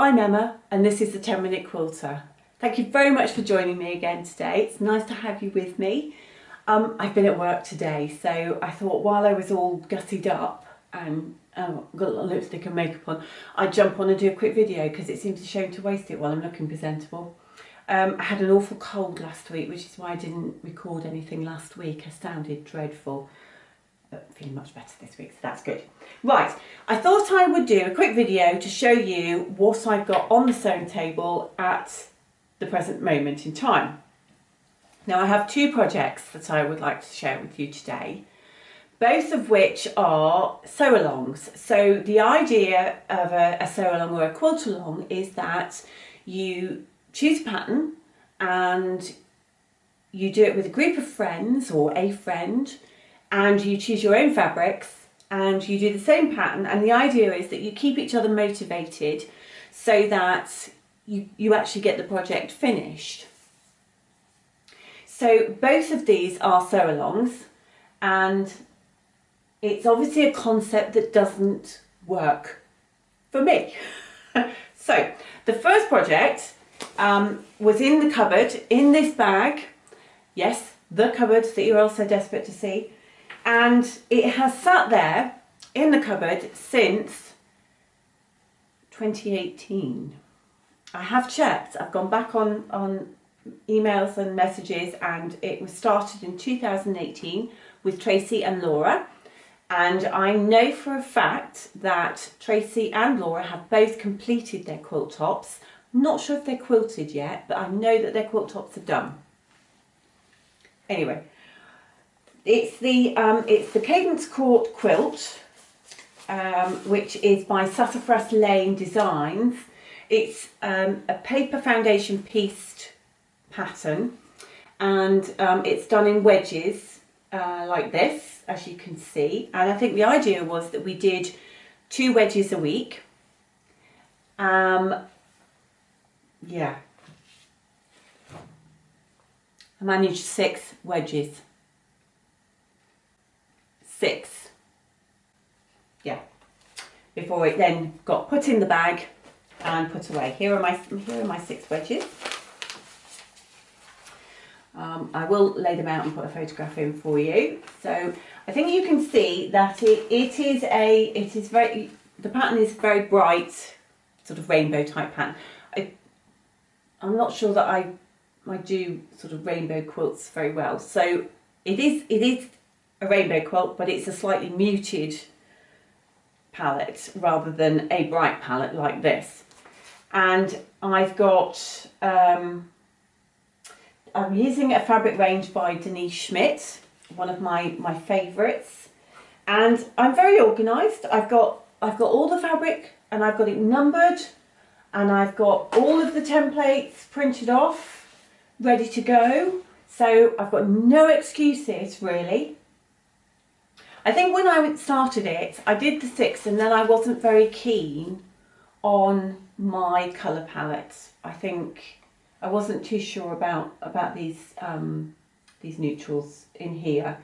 I'm Emma and this is the 10-Minute Quilter. Thank you very much for joining me again today. It's nice to have you with me. I've been at work today, so I thought while I was all gutted up and got a lot of lipstick and makeup on, I'd jump on and do a quick video because it seems a shame to waste it while I'm looking presentable. I had an awful cold last week, which is why I didn't record anything last week. I sounded dreadful. But feeling much better this week, so that's good. Right, I thought I would do a quick video to show you what I've got on the sewing table at the present moment in time. Now I have two projects that I would like to share with you today, both of which are sew-alongs. So the idea of a sew-along or a quilt-along is that you choose a pattern and you do it with a group of friends or a friend, and you choose your own fabrics and you do the same pattern, and the idea is that you keep each other motivated so that you actually get the project finished. So both of these are sew-alongs, and it's obviously a concept that doesn't work for me. So the first project was in the cupboard, in this bag. Yes, the cupboard that you're all so desperate to see. And it has sat there in the cupboard since 2018. I have checked, I've gone back on emails and messages, and it was started in 2018 with Tracy and Laura. And I know for a fact that Tracy and Laura have both completed their quilt tops. I'm not sure if they're quilted yet, but I know that their quilt tops are done. Anyway. It's the Cadence quilt, which is by Sassafras Designs. It's a paper foundation pieced pattern, and it's done in wedges like this, as you can see. And I think the idea was that we did 2 wedges a week. Yeah, I managed 6 wedges. 6, yeah, before it then got put in the bag and put away. Here are my 6 wedges. I will lay them out and put a photograph in for you. So I think you can see that the pattern is very bright, sort of rainbow type pattern. I'm not sure that I do sort of rainbow quilts very well. So it is a rainbow quilt, but it's a slightly muted palette rather than a bright palette like this. And I've got, I'm using a fabric range by Denyse Schmidt, one of my favourites, and I'm very organised. I've got all the fabric and I've got it numbered, and I've got all of the templates printed off, ready to go. So I've got no excuses really. I think when I started it, I did the 6 and then I wasn't very keen on my colour palette. I think I wasn't too sure about these neutrals in here,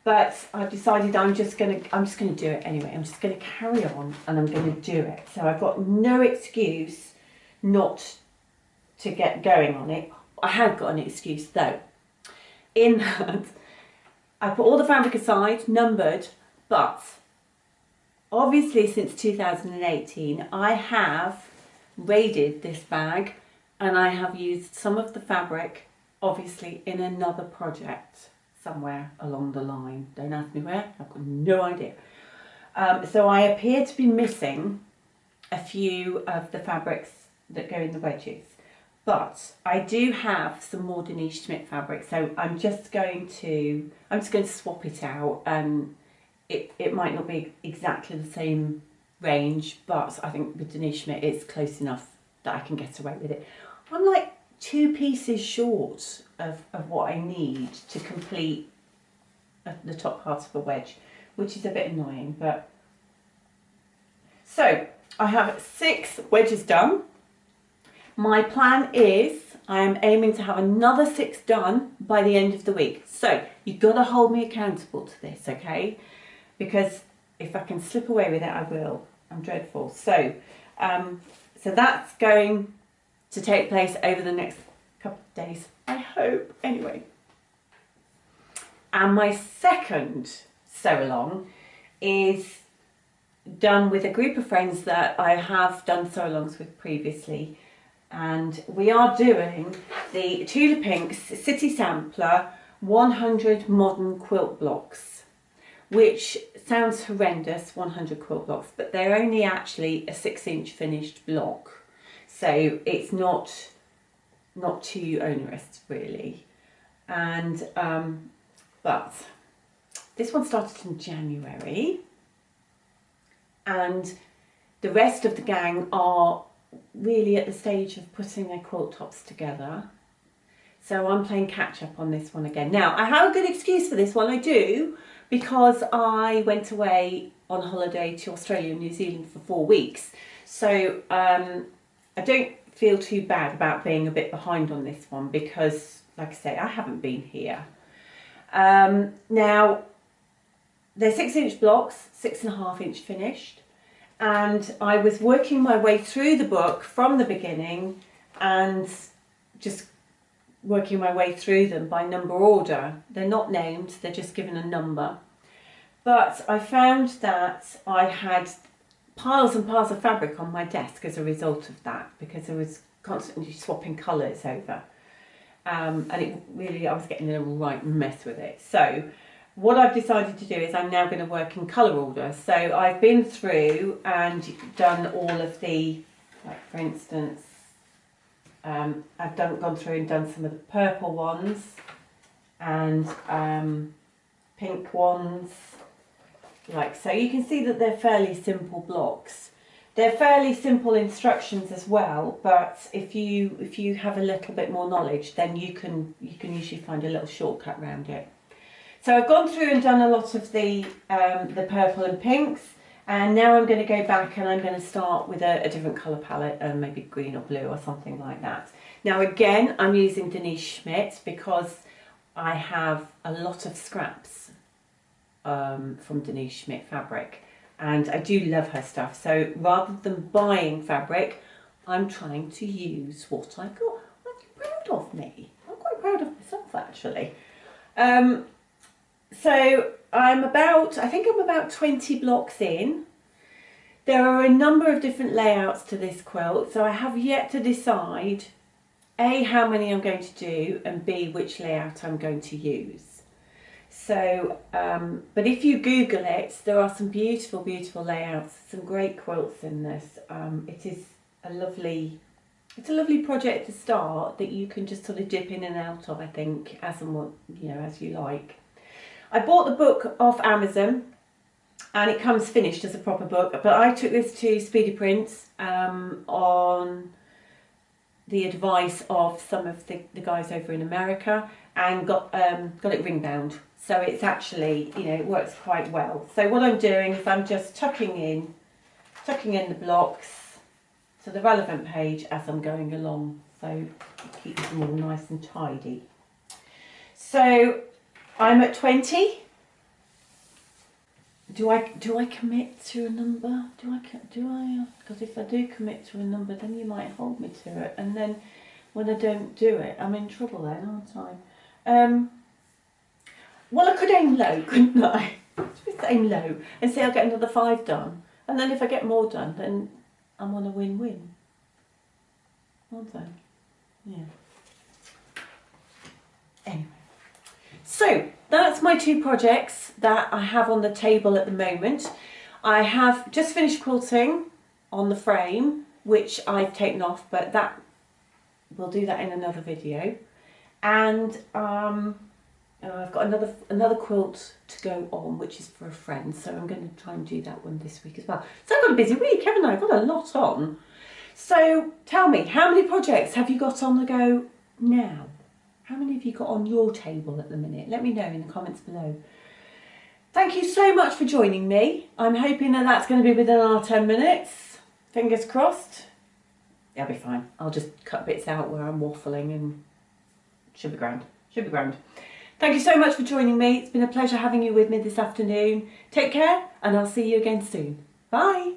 but I decided I'm just gonna do it anyway. I'm just gonna carry on and I'm gonna do it. So I've got no excuse not to get going on it. I have got an excuse though, in that I put all the fabric aside, numbered, but obviously since 2018 I have raided this bag and I have used some of the fabric obviously in another project somewhere along the line. Don't ask me where, I've got no idea. So I appear to be missing a few of the fabrics that go in the wedges. But I do have some more Denyse Schmidt fabric, so I'm just going to swap it out, and it might not be exactly the same range, but I think with Denyse Schmidt it's close enough that I can get away with it. I'm like 2 pieces short of what I need to complete the top part of a wedge, which is a bit annoying, but... So I have 6 wedges done. My plan is I am aiming to have another 6 done by the end of the week. So you've got to hold me accountable to this, okay? Because if I can slip away with it, I will. I'm dreadful. So So that's going to take place over the next couple of days, I hope, anyway. And my second sew along is done with a group of friends that I have done sew alongs with previously, and we are doing the Tula Pink's City Sampler 100 Modern Quilt Blocks, which sounds horrendous, 100 quilt blocks, but they're only actually a 6-inch finished block, so it's not too onerous really. And but this one started in January, and the rest of the gang are really at the stage of putting their quilt tops together. So I'm playing catch up on this one again. Now, I have a good excuse for this one, I do, because I went away on holiday to Australia and New Zealand for 4 weeks. So I don't feel too bad about being a bit behind on this one because, like I say, I haven't been here. Now, they're 6-inch blocks, 6.5-inch finished, and I was working my way through the book from the beginning and just working my way through them by number order. They're not named, they're just given a number. But I found that I had piles and piles of fabric on my desk as a result of that, because I was constantly swapping colours over. And it really, I was getting in a right mess with it. So what I've decided to do is I'm now going to work in colour order. So I've been through and done all of the, like for instance, I've gone through and done some of the purple ones and pink ones, like so. You can see that they're fairly simple blocks. They're fairly simple instructions as well, but if you have a little bit more knowledge, then you can usually find a little shortcut around it. So I've gone through and done a lot of the purple and pinks, and now I'm going to go back and I'm going to start with a different colour palette, maybe green or blue or something like that. Now again, I'm using Denyse Schmidt because I have a lot of scraps from Denyse Schmidt fabric, and I do love her stuff. So rather than buying fabric, I'm trying to use what I got. I'm proud of me. I'm quite proud of myself actually. So I think I'm about 20 blocks in. There are a number of different layouts to this quilt, so I have yet to decide A, how many I'm going to do, and B, which layout I'm going to use. So, but if you Google it, there are some beautiful, beautiful layouts, some great quilts in this. It is a lovely project to start that you can just sort of dip in and out of, I think, as and what, as you like. I bought the book off Amazon and it comes finished as a proper book, but I took this to Speedy Prints on the advice of some of the guys over in America, and got it ring bound. So it's actually, it works quite well. So what I'm doing is I'm just tucking in the blocks to the relevant page as I'm going along, so it keeps them all nice and tidy. So I'm at 20. Do I commit to a number? Do I? Because if I do commit to a number, then you might hold me to it, and then when I don't do it, I'm in trouble then, aren't I? Well, I could aim low, couldn't I? Just aim low and say I'll get another 5 done, and then if I get more done, then I'm on a win-win, aren't I? Yeah. Anyway. So that's my 2 projects that I have on the table at the moment. I have just finished quilting on the frame, which I've taken off, but we'll do that in another video. And I've got another quilt to go on, which is for a friend, so I'm going to try and do that one this week as well. So I've got a busy week, haven't I? I've got a lot on. So tell me, how many projects have you got on the go now? How many have you got on your table at the minute? Let me know in the comments below. Thank you so much for joining me. I'm hoping that that's going to be within our 10 minutes. Fingers crossed. It'll be fine. I'll just cut bits out where I'm waffling and should be grand. Should be grand. Thank you so much for joining me. It's been a pleasure having you with me this afternoon. Take care, and I'll see you again soon. Bye.